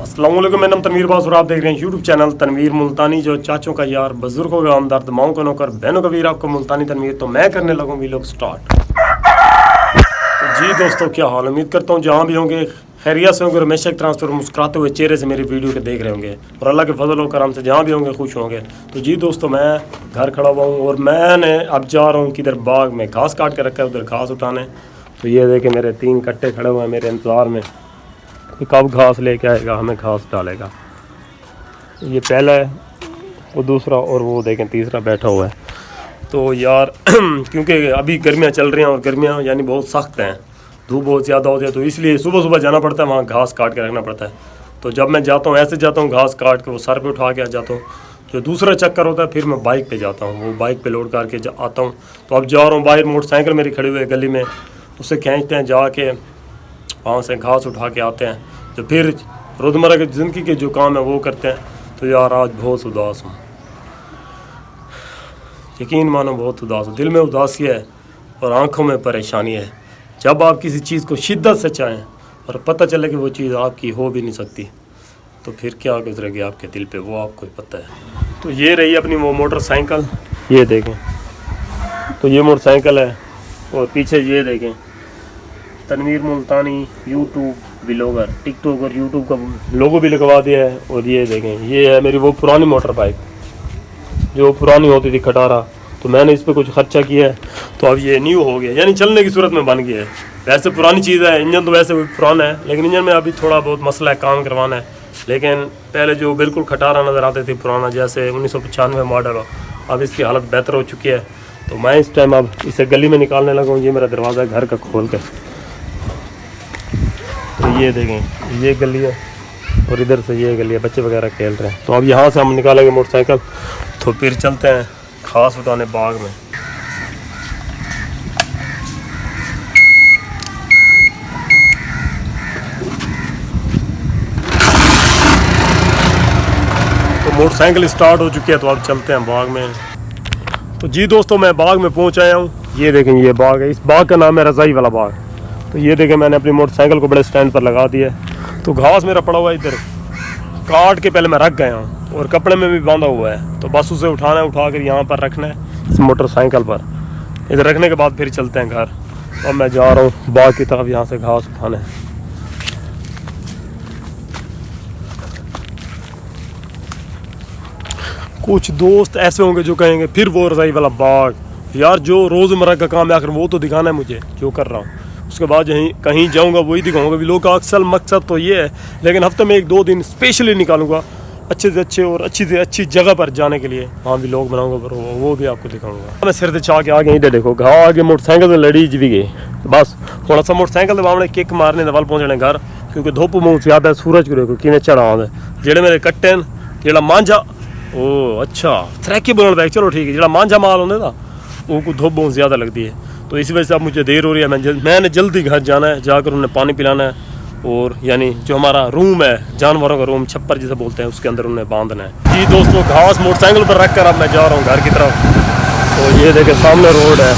अस्सलाम वालेकुम, मेरा नाम तनवीर बास और आप देख रहे हैं यूट्यूब चैनल तनवीर मुल्तानी, जो चाचों का यार, बुजुर्गों का हमदर्द, माओं का नौकर, बहनों का वीर, आपको मुल्तानी तनवीर। तो मैं करने लगा हूँ वीलॉग स्टार्ट। तो जी दोस्तों, क्या हाल, उम्मीद करता हूँ जहाँ भी होंगे खैरियत से होंगे और हमेशा एक तरह से मुस्कुराते हुए चेहरे से मेरी वीडियो को देख रहे होंगे और अल्लाह के फजल और करम से जहाँ भी होंगे खुश होंगे। तो जी दोस्तों, मैं घर खड़ा हुआ हूँ और मैंने अब जा रहा हूँ किधर, बाग में घास काट के रखा है, उधर घास उठाने। तो ये देखे मेरे 3 कट्टे खड़े हुए हैं मेरे इंतज़ार में कि कब घास लेके आएगा, हमें घास डालेगा। ये पहला है, वो दूसरा और वो देखें तीसरा बैठा हुआ है। तो यार क्योंकि अभी गर्मियाँ चल रही हैं और गर्मियाँ यानी बहुत सख्त हैं, धूप बहुत ज़्यादा होती है, तो इसलिए सुबह सुबह जाना पड़ता है, वहाँ घास काट के रखना पड़ता है। तो जब मैं जाता हूँ ऐसे जाता हूँ घास काट के वो सर पे उठा के आ जाता हूँ। जो दूसरा चक्कर होता है फिर मैं बाइक पे जाता हूँ, वो बाइक पे लोड करके आता हूँ। तो अब जा रहा हूँ बाहर, मोटरसाइकिल मेरी खड़ी हुई है गली में, उससे खींचते हैं, जाके वहाँ से घास उठा के आते हैं। तो फिर रोज़मर्रा की ज़िंदगी के जो काम है वो करते हैं। तो यार आज बहुत उदास हूँ, यकीन मानो बहुत उदास हूँ। दिल में उदासी है और आंखों में परेशानी है। जब आप किसी चीज़ को शिद्दत से चाहें और पता चले कि वो चीज़ आपकी हो भी नहीं सकती, तो फिर क्या गुजरेगी आपके दिल पे, वो आपको ही पता है। तो ये रही अपनी वो मोटरसाइकिल, ये देखें। तो ये मोटरसाइकिल है और पीछे ये देखें तनवीर मुल्तानी यूट्यूब व्लॉगर, टिकटॉक और यूट्यूब का लोगो भी लगवा दिया है। और ये देखें, ये है मेरी वो पुरानी मोटर बाइक जो पुरानी होती थी खटारा। तो मैंने इस पर कुछ खर्चा किया है, तो अब ये न्यू हो गया, यानी चलने की सूरत में बन गया है। वैसे पुरानी चीज़ है, इंजन तो वैसे पुराना है, लेकिन इंजन में अभी थोड़ा बहुत मसला है, काम करवाना है। लेकिन पहले जो बिल्कुल खटारा नज़र आते थे पुराना, जैसे 1995 मॉडल हो, अब इसकी हालत बेहतर हो चुकी है। तो मैं इस टाइम अब इसे गली में निकालने लगा हूँ। ये मेरा दरवाज़ा है घर का खोल के। तो ये देखें, ये गली है और इधर से ये गली है, बच्चे वगैरह खेल रहे हैं। तो अब यहाँ से हम निकालेंगे मोटरसाइकिल, तो फिर चलते हैं घास उठाने बाग में। तो मोटरसाइकिल स्टार्ट हो चुकी है, तो अब चलते हैं बाग में। तो जी दोस्तों, मैं बाग में पहुँच आया हूँ। ये देखें, ये बाग है, इस बाग का नाम है रज़ाई वाला बाग। तो ये देखें, मैंने अपनी मोटरसाइकिल को बड़े स्टैंड पर लगा दिया है। तो घास मेरा पड़ा हुआ है, इधर काट के पहले मैं रख गया हूँ और कपड़े में भी बांधा हुआ है। तो बस उसे उठाना है, उठा कर यहाँ पर रखना है इस मोटरसाइकिल पर। इधर रखने के बाद फिर चलते हैं घर। और मैं जा रहा हूँ बाग की तरफ, यहाँ से घास उठाना है। कुछ दोस्त ऐसे होंगे जो कहेंगे फिर वो रज़ाई वाला बाग, यार जो रोज़मर्रा का काम है आखिर वो तो दिखाना है मुझे जो कर रहा हूँ। उसके बाद यहीं कहीं जाऊँगा वही दिखाऊँगा। व्लॉग का अक्सर मकसद तो ये है, लेकिन हफ्ते में 1-2 दिन स्पेशली निकालूंगा अच्छे से अच्छे और अच्छी से अच्छी जगह पर जाने के लिए। वहाँ भी व्लॉग बनाऊँगा, पर वो भी आपको दिखाऊँगा। मैं सिर से चाह के आगे इधर देखो, घाव आगे मोटरसाइकिल से लड़ी भी गई। बस थोड़ा सा मोटरसाइकिल दबाने किक मारने दवाल पहुँचने घर, क्योंकि धुप बहुत ज़्यादा है, सूरज को किने चढ़ा है। जेड़े मेरे कट्टे न, जेड़ा मांझा, ओ अच्छा थ्रैकी बोलने बैग, चलो ठीक है, जेड़ा मांझा माल होने था वो को धूप बहुत ज़्यादा लगती है। तो इस वजह से अब मुझे देर हो रही है। मैंने जल्दी घर जाना है, जाकर उन्हें पानी पिलाना है और यानी जो हमारा रूम है, जानवरों का रूम, छप्पर जिसे बोलते हैं, उसके अंदर उन्हें बांधना है। जी दोस्तों, घास मोटरसाइकिल पर रख कर अब मैं जा रहा हूँ घर की तरफ। तो ये देखे सामने रोड है।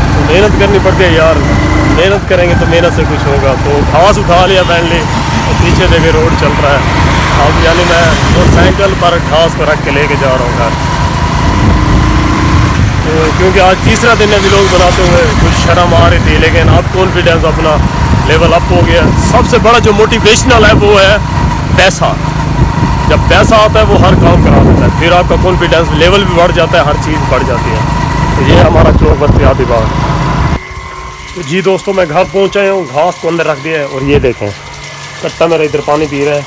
तो मेहनत करनी पड़ती है यार, मेहनत करेंगे तो मेहनत से कुछ होगा। तो घास उठा लिया फाइनली और पीछे देखे रोड चल रहा है। अब यानी मैं मोटरसाइकिल पर घास को रख के लेके जा रहा हूँ घर। तो क्योंकि आज तीसरा दिन है व्लॉग बनाते हुए, कुछ शर्म आ रही थी, लेकिन अब कॉन्फिडेंस अपना लेवल अप हो गया। सबसे बड़ा जो मोटिवेशनल है वो है पैसा। जब पैसा आता है वो हर काम करा देता है, फिर आपका कॉन्फिडेंस लेवल भी बढ़ जाता है, हर चीज़ बढ़ जाती है। तो ये हमारा चौक बत्ती बाग। तो जी दोस्तों, मैं घर पहुँच आया हूँ, घास को अंदर रख दिया है। और ये देखें कट्टा मेरा इधर पानी पी रहा है,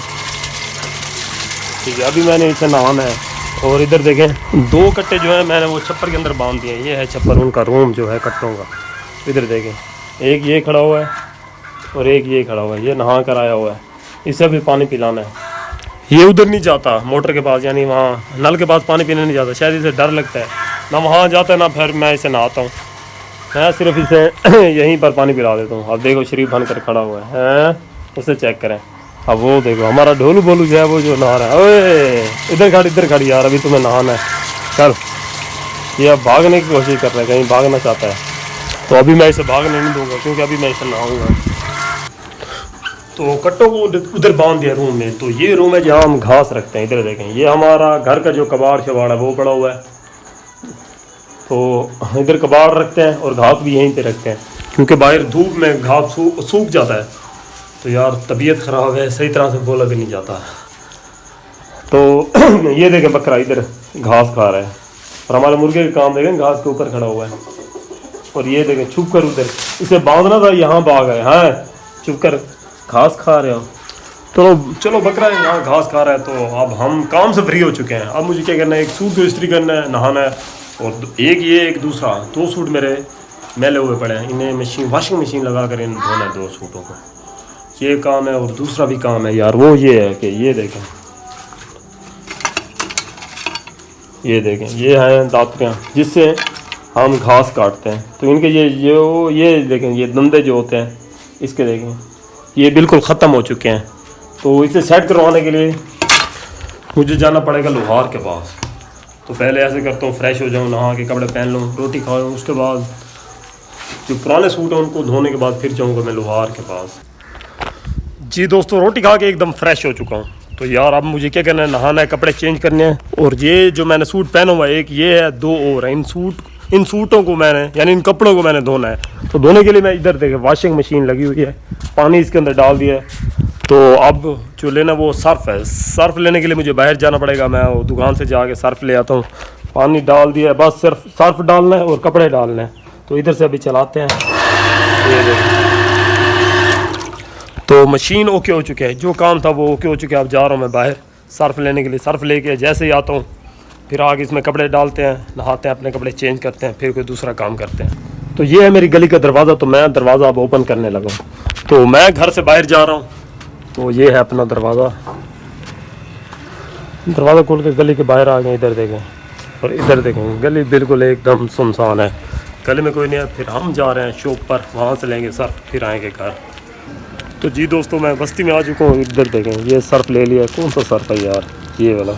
ठीक है। अभी मैंने इसे नहाना है। और इधर देखें 2 कट्टे जो है मैंने वो छप्पर के अंदर बांध दिए। ये है छप्पर, उनका रूम जो है कट्टों का। इधर देखें, एक ये खड़ा हुआ है और एक ये खड़ा हुआ है, ये नहा कर आया हुआ है, इसे भी पानी पिलाना है। ये उधर नहीं जाता मोटर के पास, यानी वहाँ नल के पास पानी पीने नहीं जाता, शायद इसे डर लगता है। ना वहाँ जाता है ना फिर मैं इसे नहाता हूँ, मैं सिर्फ इसे यहीं पर पानी पिला देता हूँ। अब देखो शरीफ बन कर खड़ा हुआ है, उसे चेक करें। अब वो देखो हमारा ढोलू बोलू जो है वो जो नहा रहा है। ओए इधर खड़ी यार, अभी तुम्हें नहाना है, चल। ये अब भागने की कोशिश कर रहा है, कहीं भागना चाहता है। तो अभी मैं इसे भागने नहीं दूंगा, क्योंकि अभी मैं इसे नहाऊंगा। तो कट्टों को उधर बांध दिया रूम में। तो ये रूम है जहाँ हम घास रखते हैं। इधर देखें, ये हमारा घर का जो कबाड़ शबाड़ है वो पड़ा हुआ है। तो इधर कबाड़ रखते हैं और घास भी यहीं पे रखते हैं, क्योंकि बाहर धूप में घास सूख जाता है। तो यार तबीयत ख़राब है, सही तरह से बोला भी नहीं जाता। तो ये देखें बकरा इधर घास खा रहा है, और हमारे मुर्गे का काम देखें घास के ऊपर खड़ा हुआ है। और ये देखें छुप कर उधर, इसे बांधना था, यहाँ भाग गए। हाँ चुप कर, घास खा रहे हो। तो चलो बकरा यहाँ घास खा रहा है। तो अब हम काम से फ्री हो चुके हैं। अब मुझे क्या करना है, एक सूट को इस्त्री करना है, नहाना है, और एक दूसरा 2 सूट मेरे मैले हुए पड़े हैं, इन्हें वाशिंग मशीन लगा कर इन धोना है 2 सूटों को। ये काम है। और दूसरा भी काम है यार, वो ये है कि ये देखें ये हैं दातरियाँ जिससे हम घास काटते हैं। तो इनके ये देखें, ये दंदे जो होते हैं इसके देखें ये बिल्कुल ख़त्म हो चुके हैं। तो इसे सेट करवाने के लिए मुझे जाना पड़ेगा लोहार के पास। तो पहले ऐसे करता हूँ, फ्रेश हो जाऊँ, नहा के कपड़े पहन लूँ, रोटी खाऊँ, उसके बाद जो पुराने सूट हैं उनको धोने के बाद फिर जाऊँगा मैं लोहार के पास। जी दोस्तों, रोटी खा के एकदम फ्रेश हो चुका हूँ। तो यार अब मुझे क्या करना है, नहाना है, कपड़े चेंज करने हैं। और ये जो मैंने सूट पहना हुआ है, एक ये है, 2 और है। इन सूटों को मैंने, यानी इन कपड़ों को मैंने धोना है। तो धोने के लिए मैं इधर देखे वाशिंग मशीन लगी हुई है, पानी इसके अंदर डाल दिया है। तो अब जो लेना वो सर्फ़ है। सर्फ़ लेने के लिए मुझे बाहर जाना पड़ेगा, मैं वो दुकान से जाके सर्फ़ ले आता हूँ। पानी डाल दिया है, बस सिर्फ सर्फ़ डालना है और कपड़े डालने हैं। तो इधर से अभी चलाते हैं। तो मशीन ओके हो चुके हैं, जो काम था वो ओके हो चुके हैं। अब जा रहा हूँ मैं बाहर सर्फ़ लेने के लिए। सर्फ़ लेके जैसे ही आता हूँ फिर आगे इसमें कपड़े डालते हैं, नहाते हैं, अपने कपड़े चेंज करते हैं, फिर कोई दूसरा काम करते हैं। तो ये है मेरी गली का दरवाज़ा। तो मैं दरवाज़ा अब ओपन करने लगा। तो मैं घर से बाहर जा रहा हूँ। तो ये है अपना दरवाज़ा खोल के गली के बाहर आ गए। इधर देखें और इधर देखें, गली बिल्कुल एकदम सुनसान है, गली में कोई नहीं है। फिर हम जा रहे हैं शॉप पर, वहाँ से लेंगे सर्फ़, फिर आएंगे घर। तो जी दोस्तों, मैं बस्ती में आ चुका हूँ। इधर देखें, ये सर्फ़ ले लिया। कौन सा सर्फ़ है यार, ये वाला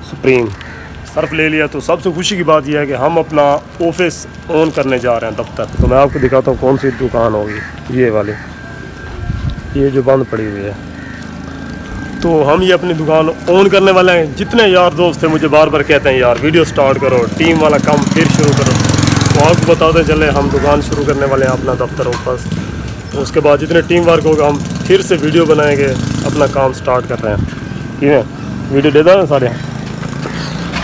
सुप्रीम सर्फ़ ले लिया। तो सबसे खुशी की बात यह है कि हम अपना ऑफिस ऑन करने जा रहे हैं, दफ्तर। तो मैं आपको दिखाता हूँ कौन सी दुकान होगी, ये वाली, ये जो बंद पड़ी हुई है। तो हम ये अपनी दुकान ऑन करने वाले हैं। जितने यार दोस्त थे मुझे बार बार कहते हैं यार वीडियो स्टार्ट करो, टीम वाला काम फिर शुरू करो। तो आपको बताते चले हम दुकान शुरू करने वाले हैं, अपना दफ्तर ऑफिस। तो उसके बाद जितने टीम वर्क होगा हम फिर से वीडियो बनाएंगे, अपना काम स्टार्ट कर रहे हैं। ठीक है, वीडियो दे दो सारे।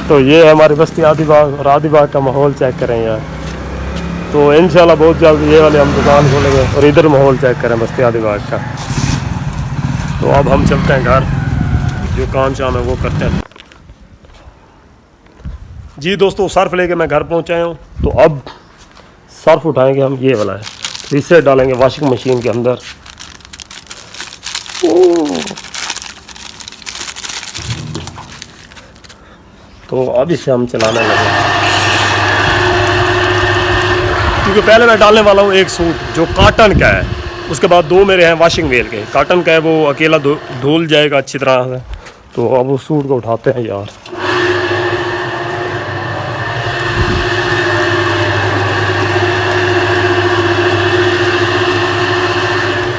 तो ये है हमारी बस्ती आदिबाग, और आदिबाग का माहौल चेक करें यार। तो इंशाल्लाह बहुत जल्द ये वाले हम दुकान खोलेंगे। और इधर माहौल चेक करें बस्ती आदिबाग का। तो अब हम चलते हैं घर, जो काम शाम है वो करते हैं। जी दोस्तों, सर्फ़ लेके मैं घर पहुंचा हूँ। तो अब सर्फ़ उठाएंगे हम, ये वाला है, इसे डालेंगे वॉशिंग मशीन के अंदर। तो अब इसे हम चलाने लगे, क्योंकि पहले मैं डालने वाला हूँ एक सूट जो कॉटन का है। उसके बाद 2 मेरे हैं वाशिंग वेल के। कॉटन का है वो अकेला धुल जाएगा अच्छी तरह से। तो अब उस सूट को उठाते हैं यार।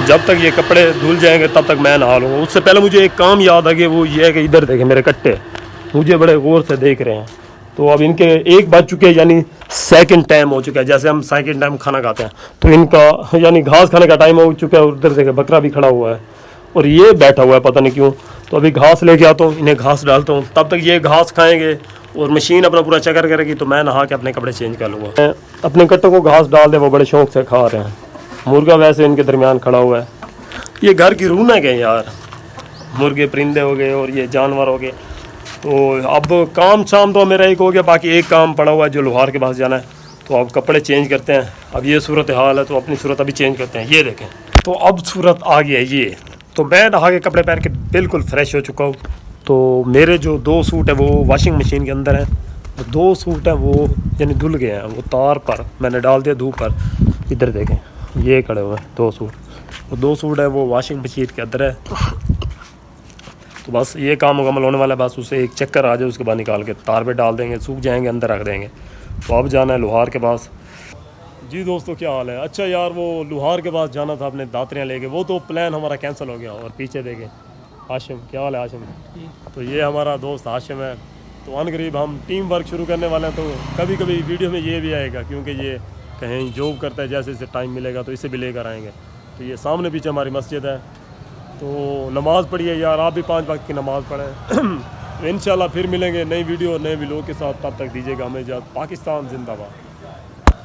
जब तक ये कपड़े धुल जाएंगे तब तक मैं नहा लूँगा। उससे पहले मुझे एक काम याद आ गया, वो ये है कि इधर देखें मेरे कट्टे मुझे बड़े गौर से देख रहे हैं। तो अब इनके 1 बज चुके हैं, यानी सेकंड टाइम हो चुका है। जैसे हम सेकंड टाइम खाना खाते हैं तो इनका यानी घास खाने का टाइम हो चुका है। उधर देखें बकरा भी खड़ा हुआ है और ये बैठा हुआ है पता नहीं क्यों। तो अभी घास लेके आता हूँ, इन्हें घास डालता हूँ, तब तक ये घास खाएंगे और मशीन अपना पूरा चक्कर करेगी। तो मैं नहा के अपने कपड़े चेंज कर लूँगा। अपने कट्टों को घास डाल दे, वो बड़े शौक से खा रहे हैं। मुर्गा वैसे इनके दरमियान खड़ा हुआ है। ये घर की रौनक है यार, मुर्गे परिंदे हो गए और ये जानवर हो गए। तो अब काम शाम तो मेरा एक हो गया, बाकी एक काम पड़ा हुआ है जो लोहार के पास जाना है। तो अब कपड़े चेंज करते हैं। अब ये सूरत हाल है तो अपनी सूरत अभी चेंज करते हैं। ये देखें, तो अब सूरत आ गया ये। तो मैं नहा के कपड़े पहन के बिल्कुल फ्रेश हो चुका हूँ। तो मेरे जो 2 सूट हैं वो वॉशिंग मशीन के अंदर हैं। 2 सूट हैं वो यानी धुल गए हैं, वो तार पर मैंने डाल दिया धूप पर। इधर देखें ये खड़े हुए हैं 2 सूट, वो 2 सूट है वो वॉशिंग मशीन के अंदर है। तो बस ये काम मुकम्मल होने वाला है। बस उसे एक चक्कर आ जाए, उसके बाद निकाल के तार पे डाल देंगे, सूख जाएंगे, अंदर रख देंगे। तो अब जाना है लोहार के पास। जी दोस्तों, क्या हाल है? अच्छा यार, वो लुहार के पास जाना था अपने दातरियाँ लेके, वो तो प्लान हमारा कैंसिल हो गया। और पीछे देखे हाशिम, क्या हाल है हाशिम? तो ये हमारा दोस्त हाशिम है। तो अनकरीब हम टीम वर्क शुरू करने वाले हैं। तो कभी कभी वीडियो में ये भी आएगा, क्योंकि ये कहीं जॉब करता है, जैसे जैसे टाइम मिलेगा तो इसे भी लेकर आएंगे। तो ये सामने पीछे हमारी मस्जिद है। तो नमाज़ पढ़िए यार, आप भी 5 वक्त की नमाज़ पढ़ें। इंशाल्लाह फिर मिलेंगे नई वीडियो नए व्लॉग के साथ। तब तक दीजिएगा हमें इजाज़त। पाकिस्तान जिंदाबाद।